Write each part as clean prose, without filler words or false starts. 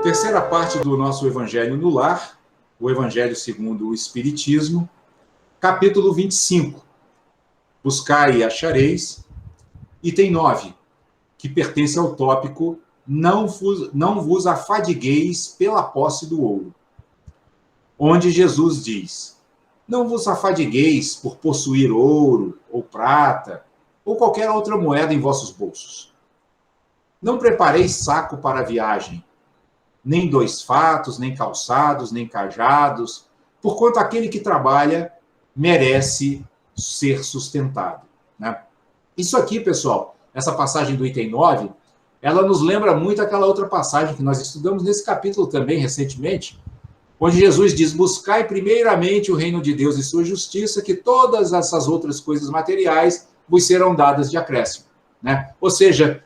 Terceira parte do nosso Evangelho no Lar, o Evangelho segundo o Espiritismo, capítulo 25. Buscai e achareis, item 9, que pertence ao tópico não vos afadigueis pela posse do ouro, onde Jesus diz: não vos afadigueis por possuir ouro ou prata ou qualquer outra moeda em vossos bolsos. Não prepareis saco para a viagem, nem 2 fatos, nem calçados, nem cajados, porquanto aquele que trabalha merece ser sustentado, né? Isso aqui, pessoal, essa passagem do item 9, ela nos lembra muito aquela outra passagem que nós estudamos nesse capítulo também recentemente, onde Jesus diz: buscai primeiramente o reino de Deus e sua justiça, que todas essas outras coisas materiais vos serão dadas de acréscimo, né? Ou seja,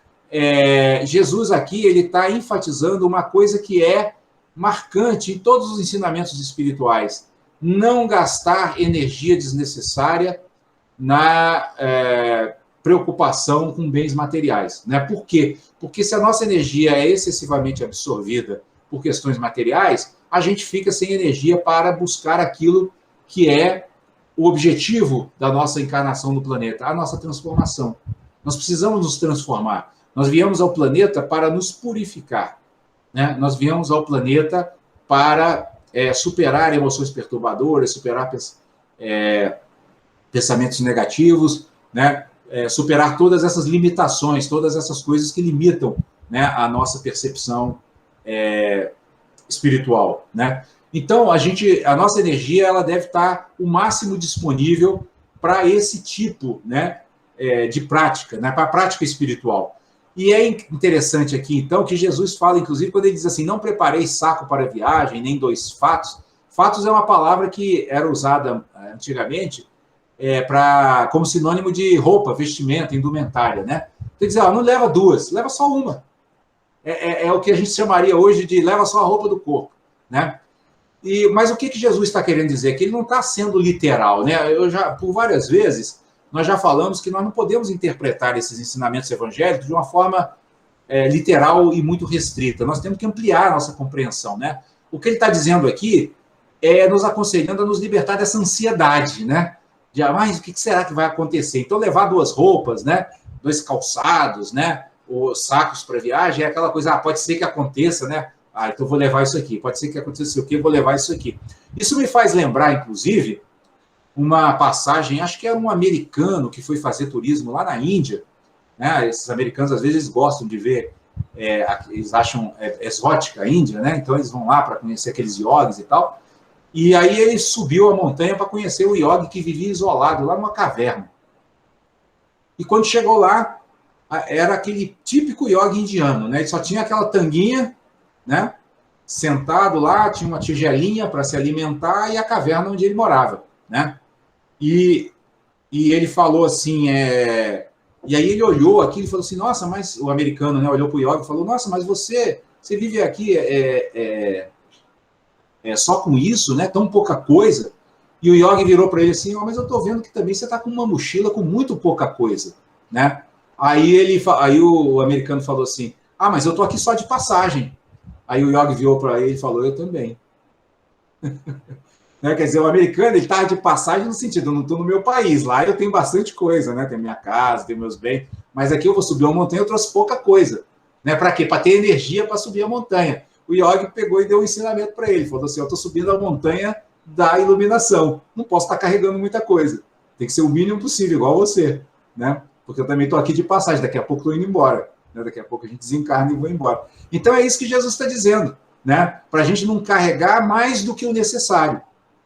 Jesus aqui ele está enfatizando uma coisa que é marcante em todos os ensinamentos espirituais: não gastar energia desnecessária na preocupação com bens materiais, né? Por quê? Porque se a nossa energia é excessivamente absorvida por questões materiais, a gente fica sem energia para buscar aquilo que é o objetivo da nossa encarnação no planeta, a nossa transformação. Nós precisamos nos transformar. Nós viemos ao planeta para nos purificar, né? Nós viemos ao planeta para superar emoções perturbadoras, superar pensamentos negativos, né? Superar todas essas limitações, todas essas coisas que limitam, né, a nossa percepção espiritual, né? Então, a nossa energia ela deve estar o máximo disponível para esse tipo, né, de prática, né, para a prática espiritual. E é interessante aqui, então, que Jesus fala, inclusive, quando ele diz assim: não prepareis saco para a viagem, nem 2 fatos. Fatos é uma palavra que era usada antigamente como sinônimo de roupa, vestimenta, indumentária, né? Então, ele diz: não leva 2, leva só uma. É o que a gente chamaria hoje de leva só a roupa do corpo, né? Mas o que Jesus está querendo dizer? Que ele não está sendo literal, né? Por várias vezes, nós já falamos que nós não podemos interpretar esses ensinamentos evangélicos de uma forma literal e muito restrita. Nós temos que ampliar a nossa compreensão, né? O que ele está dizendo aqui é nos aconselhando a nos libertar dessa ansiedade, né? Mas o que será que vai acontecer? Então, levar 2 roupas, né? 2 calçados, né? Os sacos para viagem é aquela coisa, pode ser que aconteça, né? Então vou levar isso aqui. Pode ser que aconteça o quê? Vou levar isso aqui. Isso me faz lembrar, inclusive, uma passagem, acho que era um americano que foi fazer turismo lá na Índia, né? Esses americanos, às vezes, gostam de ver, eles acham exótica a Índia, né? Então eles vão lá para conhecer aqueles yogis e tal. E aí ele subiu a montanha para conhecer o yogi que vivia isolado lá numa caverna. E quando chegou lá, era aquele típico yogi indiano, né? Ele só tinha aquela tanguinha, né? Sentado lá, tinha uma tigelinha para se alimentar e a caverna onde ele morava, né? E ele falou assim, e aí ele olhou aqui e falou assim: nossa, mas o americano, né, olhou para o yogi e falou: nossa, mas você vive aqui só com isso, né? Tão pouca coisa. E o yogi virou para ele assim: mas eu estou vendo que também você está com uma mochila com muito pouca coisa, né? Aí o americano falou assim: mas eu estou aqui só de passagem. Aí o yogi virou para ele e falou: eu também. Né? Quer dizer, o americano ele está de passagem no sentido: eu não estou no meu país, lá eu tenho bastante coisa, né? Tenho minha casa, tenho meus bens, mas aqui eu vou subir uma montanha, eu trouxe pouca coisa, né? Para quê? Para ter energia para subir a montanha. O yogi pegou e deu um ensinamento para ele, falou assim: eu estou subindo a montanha da iluminação, não posso estar carregando muita coisa, tem que ser o mínimo possível, igual você, né? Porque eu também estou aqui de passagem, daqui a pouco estou indo embora, né? Daqui a pouco a gente desencarna e vou embora. Então é isso que Jesus está dizendo, né? Para a gente não carregar mais do que o necessário,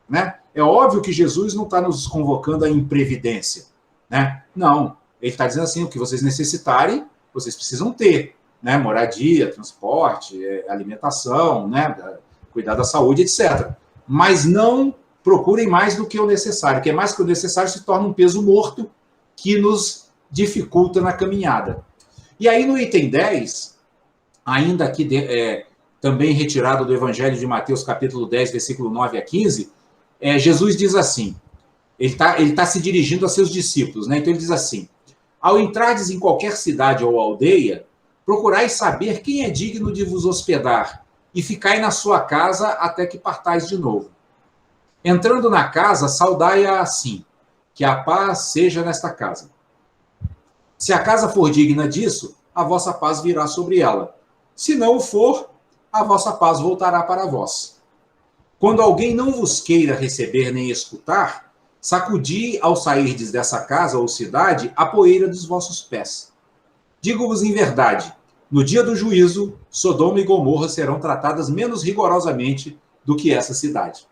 né? É óbvio que Jesus não está nos convocando à imprevidência, né? Não, ele está dizendo assim: o que vocês necessitarem, vocês precisam ter, né? Moradia, transporte, alimentação, né? Cuidar da saúde, etc. Mas não procurem mais do que o necessário, que é mais que o necessário se torna um peso morto que nos dificulta na caminhada. E aí no item 10, ainda aqui também retirado do Evangelho de Mateus, capítulo 10, versículo 9 a 15, Jesus diz assim, ele tá se dirigindo a seus discípulos, né? Então ele diz assim: ao entrardes em qualquer cidade ou aldeia, procurai saber quem é digno de vos hospedar, e ficai na sua casa até que partais de novo. Entrando na casa, saudai-a assim, que a paz seja nesta casa. Se a casa for digna disso, a vossa paz virá sobre ela. Se não o for, a vossa paz voltará para vós. Quando alguém não vos queira receber nem escutar, sacudi ao sairdes dessa casa ou cidade a poeira dos vossos pés. Digo-vos em verdade, no dia do juízo, Sodoma e Gomorra serão tratadas menos rigorosamente do que essa cidade.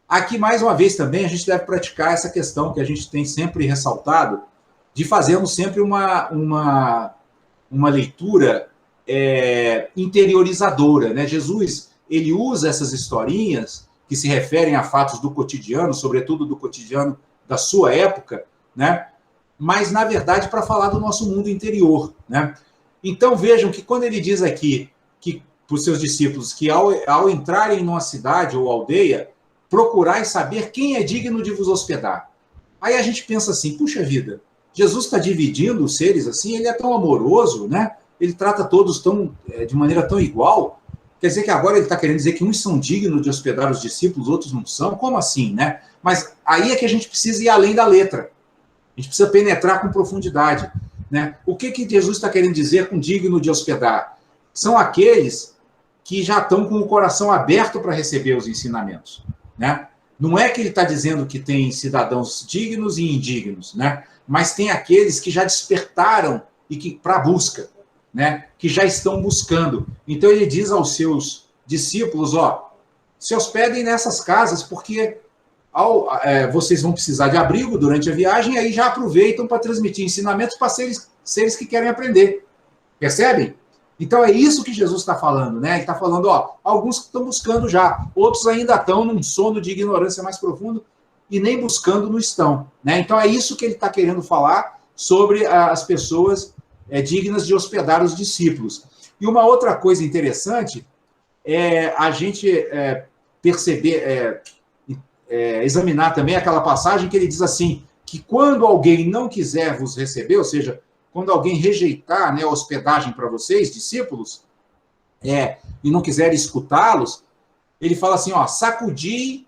Aqui, mais uma vez, também, a gente deve praticar essa questão que a gente tem sempre ressaltado, de fazermos sempre uma leitura interiorizadora, né? Jesus, ele usa essas historinhas que se referem a fatos do cotidiano, sobretudo do cotidiano da sua época, né? Mas, na verdade, para falar do nosso mundo interior, né? Então, vejam que quando ele diz aqui que para os seus discípulos que ao entrarem numa cidade ou aldeia, procurai saber quem é digno de vos hospedar. Aí a gente pensa assim, puxa vida, Jesus está dividindo os seres assim, ele é tão amoroso, né? Ele trata todos de maneira tão igual. Quer dizer que agora ele está querendo dizer que uns são dignos de hospedar os discípulos, outros não são? Como assim, né? Mas aí é que a gente precisa ir além da letra. A gente precisa penetrar com profundidade, né? O que Jesus está querendo dizer com digno de hospedar? São aqueles que já estão com o coração aberto para receber os ensinamentos, né? Não é que ele está dizendo que tem cidadãos dignos e indignos, né? Mas tem aqueles que já despertaram e que para a busca, né? Que já estão buscando. Então ele diz aos seus discípulos, se hospedem nessas casas, porque vocês vão precisar de abrigo durante a viagem, e aí já aproveitam para transmitir ensinamentos para seres que querem aprender. Percebem? Então é isso que Jesus está falando, né? Ele está falando, alguns que estão buscando já, outros ainda estão num sono de ignorância mais profundo e nem buscando não estão, né? Então é isso que ele está querendo falar sobre as pessoas dignas de hospedar os discípulos. E uma outra coisa interessante é a gente perceber, examinar também aquela passagem que ele diz assim, que quando alguém não quiser vos receber, ou seja, quando alguém rejeitar, né, a hospedagem para vocês, discípulos, e não quiser escutá-los, ele fala assim, sacudi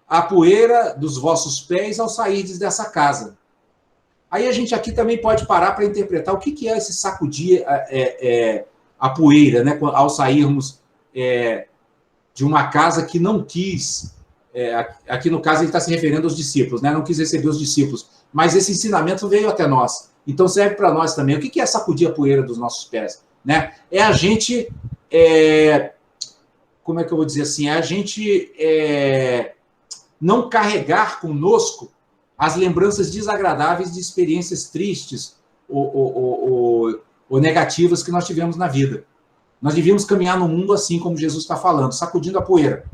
a poeira dos vossos pés ao sairdes dessa casa. Aí a gente aqui também pode parar para interpretar o que é esse sacudir a poeira, né, ao sairmos de uma casa que não quis, aqui no caso ele está se referindo aos discípulos, né, não quis receber os discípulos, mas esse ensinamento veio até nós. Então serve para nós também. O que é sacudir a poeira dos nossos pés? Né? É a gente, como é que eu vou dizer assim? É a gente não carregar conosco as lembranças desagradáveis de experiências tristes ou negativas que nós tivemos na vida. Nós devíamos caminhar no mundo assim como Jesus está falando, sacudindo a poeira.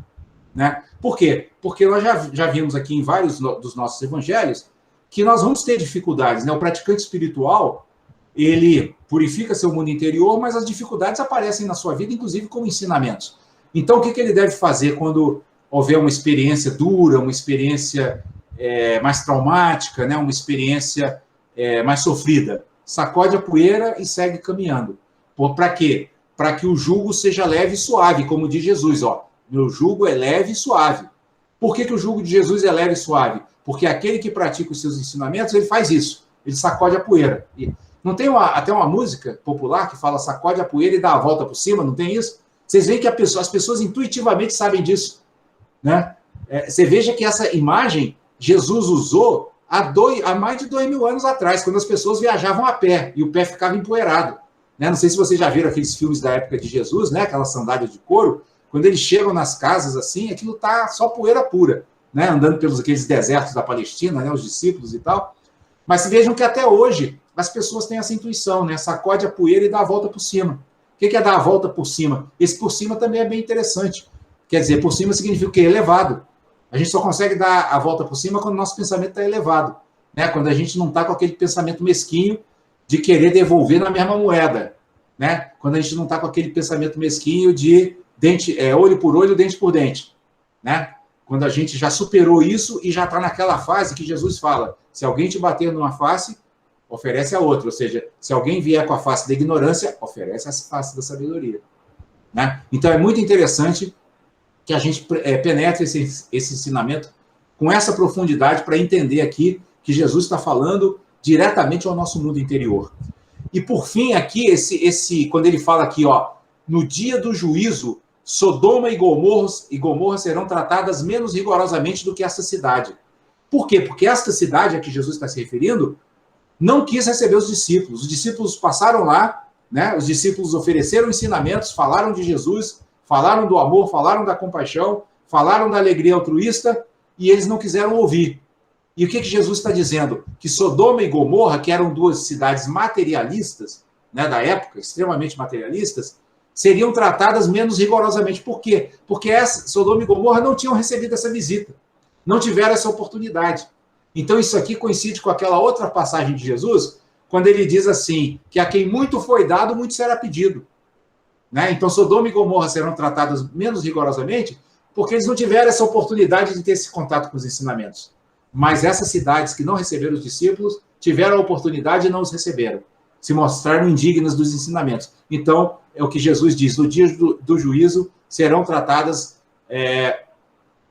Né? Por quê? Porque nós já vimos aqui em vários dos nossos evangelhos que nós vamos ter dificuldades, né? O praticante espiritual, ele purifica seu mundo interior, mas as dificuldades aparecem na sua vida, inclusive como ensinamentos. Então, o que ele deve fazer quando houver uma experiência dura, uma experiência mais traumática, né? Uma experiência mais sofrida? Sacode a poeira e segue caminhando. Para quê? Para que o jugo seja leve e suave, como diz Jesus, meu jugo é leve e suave. Por que o jugo de Jesus é leve e suave? Porque aquele que pratica os seus ensinamentos, ele faz isso. Ele sacode a poeira. Não tem até uma música popular que fala sacode a poeira e dá a volta por cima? Não tem isso? Vocês veem que as pessoas intuitivamente sabem disso. Né? Você veja que essa imagem Jesus usou há mais de 2000 anos atrás, quando as pessoas viajavam a pé e o pé ficava empoeirado. Né? Não sei se vocês já viram aqueles filmes da época de Jesus, né? Aquelas sandálias de couro. Quando eles chegam nas casas assim, aquilo tá só poeira pura. Né, andando pelos aqueles desertos da Palestina, né, os discípulos e tal. Mas vejam que até hoje as pessoas têm essa intuição, né? Sacode a poeira e dá a volta por cima. O que é dar a volta por cima? Esse por cima também é bem interessante. Quer dizer, por cima significa o quê? Elevado. A gente só consegue dar a volta por cima quando o nosso pensamento está elevado. Né? Quando a gente não está com aquele pensamento mesquinho de querer devolver na mesma moeda. Né? Quando a gente não está com aquele pensamento mesquinho de olho por olho, dente por dente. Né? Quando a gente já superou isso e já está naquela fase que Jesus fala, se alguém te bater numa face, oferece a outra. Ou seja, se alguém vier com a face da ignorância, oferece a face da sabedoria. né? Então, é muito interessante que a gente penetre esse ensinamento com essa profundidade para entender aqui que Jesus está falando diretamente ao nosso mundo interior. E, por fim, aqui, quando ele fala aqui, ó, no dia do juízo, Sodoma e Gomorra serão tratadas menos rigorosamente do que essa cidade. Por quê? Porque esta cidade a que Jesus está se referindo não quis receber os discípulos. Os discípulos passaram lá, né? Os discípulos ofereceram ensinamentos, falaram de Jesus, falaram do amor, falaram da compaixão, falaram da alegria altruísta, e eles não quiseram ouvir. E o que Jesus está dizendo? Que Sodoma e Gomorra, que eram duas cidades materialistas, né, da época, extremamente materialistas, seriam tratadas menos rigorosamente. Por quê? Porque Sodoma e Gomorra não tinham recebido essa visita, não tiveram essa oportunidade. Então, isso aqui coincide com aquela outra passagem de Jesus, quando ele diz assim, que a quem muito foi dado, muito será pedido. Né? Então, Sodoma e Gomorra serão tratadas menos rigorosamente, porque eles não tiveram essa oportunidade de ter esse contato com os ensinamentos. Mas essas cidades que não receberam os discípulos, tiveram a oportunidade e não os receberam. Se mostraram indignas dos ensinamentos. Então, é o que Jesus diz, no dia do juízo, serão tratadas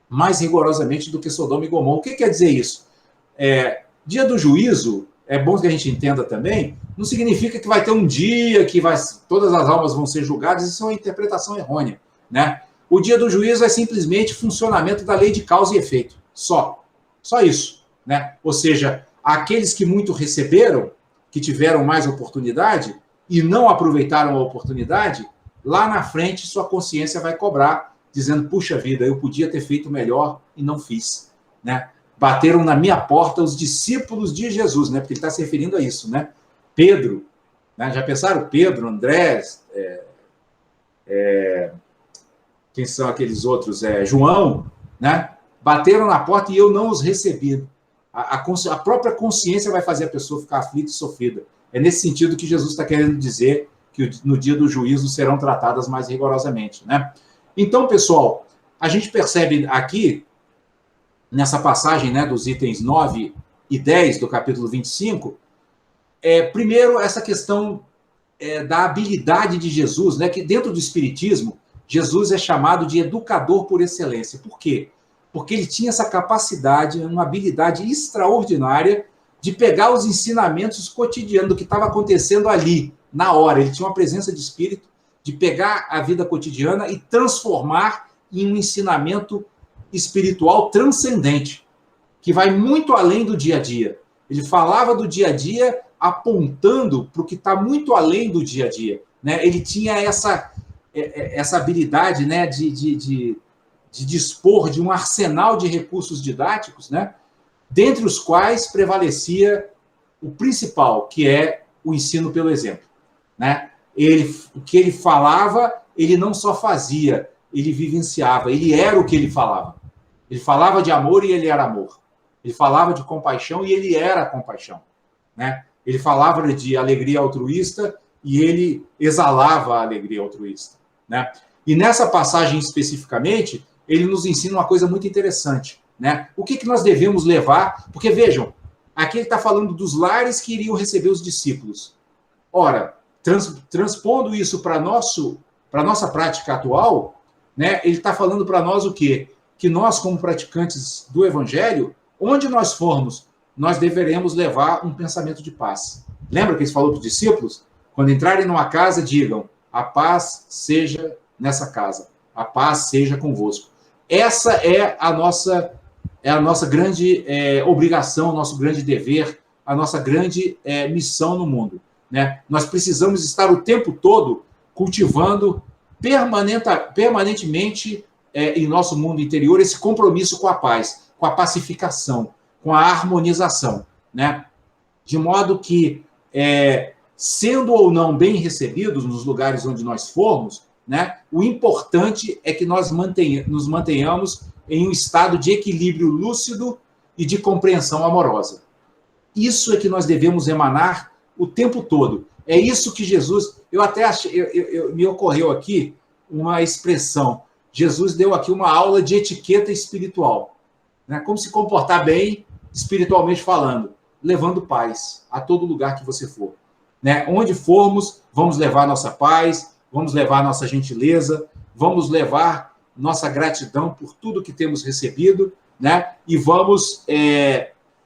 mais rigorosamente do que Sodoma e Gomorra. O que quer dizer isso? Dia do juízo, é bom que a gente entenda também, não significa que vai ter um dia que todas as almas vão ser julgadas, isso é uma interpretação errônea. Né? O dia do juízo é simplesmente funcionamento da lei de causa e efeito. Só isso. Né? Ou seja, aqueles que muito receberam, que tiveram mais oportunidade e não aproveitaram a oportunidade, lá na frente sua consciência vai cobrar, dizendo, puxa vida, eu podia ter feito melhor e não fiz. Né? Bateram na minha porta os discípulos de Jesus, né? Porque ele está se referindo a isso, né? Pedro, né? Já pensaram? Pedro, André, quem são aqueles outros? João, né? Bateram na porta e eu não os recebi. A própria consciência vai fazer a pessoa ficar aflita e sofrida. É nesse sentido que Jesus está querendo dizer que no dia do juízo serão tratadas mais rigorosamente, né? Então, pessoal, a gente percebe aqui, nessa passagem, né, dos itens 9 e 10 do capítulo 25, primeiro, essa questão da habilidade de Jesus, né, que dentro do Espiritismo, Jesus é chamado de educador por excelência. Por quê? Porque ele tinha essa capacidade, uma habilidade extraordinária de pegar os ensinamentos cotidianos do que estava acontecendo ali, na hora. Ele tinha uma presença de espírito de pegar a vida cotidiana e transformar em um ensinamento espiritual transcendente, que vai muito além do dia a dia. Ele falava do dia a dia apontando para o que está muito além do dia a dia. Né? Ele tinha essa habilidade, né, de dispor de um arsenal de recursos didáticos, né, dentre os quais prevalecia o principal, que é o ensino pelo exemplo. Né? O que ele falava, ele não só fazia, ele vivenciava, ele era o que ele falava. Ele falava de amor e ele era amor. Ele falava de compaixão e ele era compaixão. Né? Ele falava de alegria altruísta e ele exalava a alegria altruísta. Né? E nessa passagem especificamente, ele nos ensina uma coisa muito interessante. Né? O que nós devemos levar? Porque, vejam, aqui ele está falando dos lares que iriam receber os discípulos. Ora, transpondo isso para a nossa prática atual, né, ele está falando para nós o quê? Que nós, como praticantes do Evangelho, onde nós formos, nós deveremos levar um pensamento de paz. Lembra que ele falou para os discípulos? Quando entrarem numa casa, digam, a paz seja nessa casa, a paz seja convosco. Essa é a nossa grande obrigação, o nosso grande dever, a nossa grande missão no mundo. Né? Nós precisamos estar o tempo todo cultivando permanentemente em nosso mundo interior esse compromisso com a paz, com a pacificação, com a harmonização. Né? De modo que, sendo ou não bem recebidos nos lugares onde nós formos, né, o importante é que nós nos mantenhamos em um estado de equilíbrio lúcido e de compreensão amorosa. Isso é que nós devemos emanar o tempo todo. É isso que Jesus... Eu até achei... me ocorreu aqui uma expressão. Jesus deu aqui uma aula de etiqueta espiritual. Né? Como se comportar bem, espiritualmente falando. Levando paz a todo lugar que você for. Né? Onde formos, vamos levar nossa paz, vamos levar nossa gentileza, vamos levar nossa gratidão por tudo que temos recebido, né? E vamos,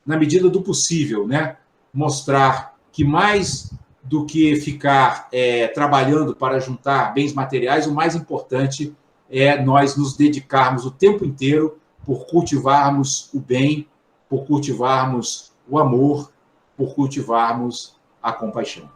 na medida do possível, né, mostrar que mais do que ficar trabalhando para juntar bens materiais, o mais importante é nós nos dedicarmos o tempo inteiro por cultivarmos o bem, por cultivarmos o amor, por cultivarmos a compaixão.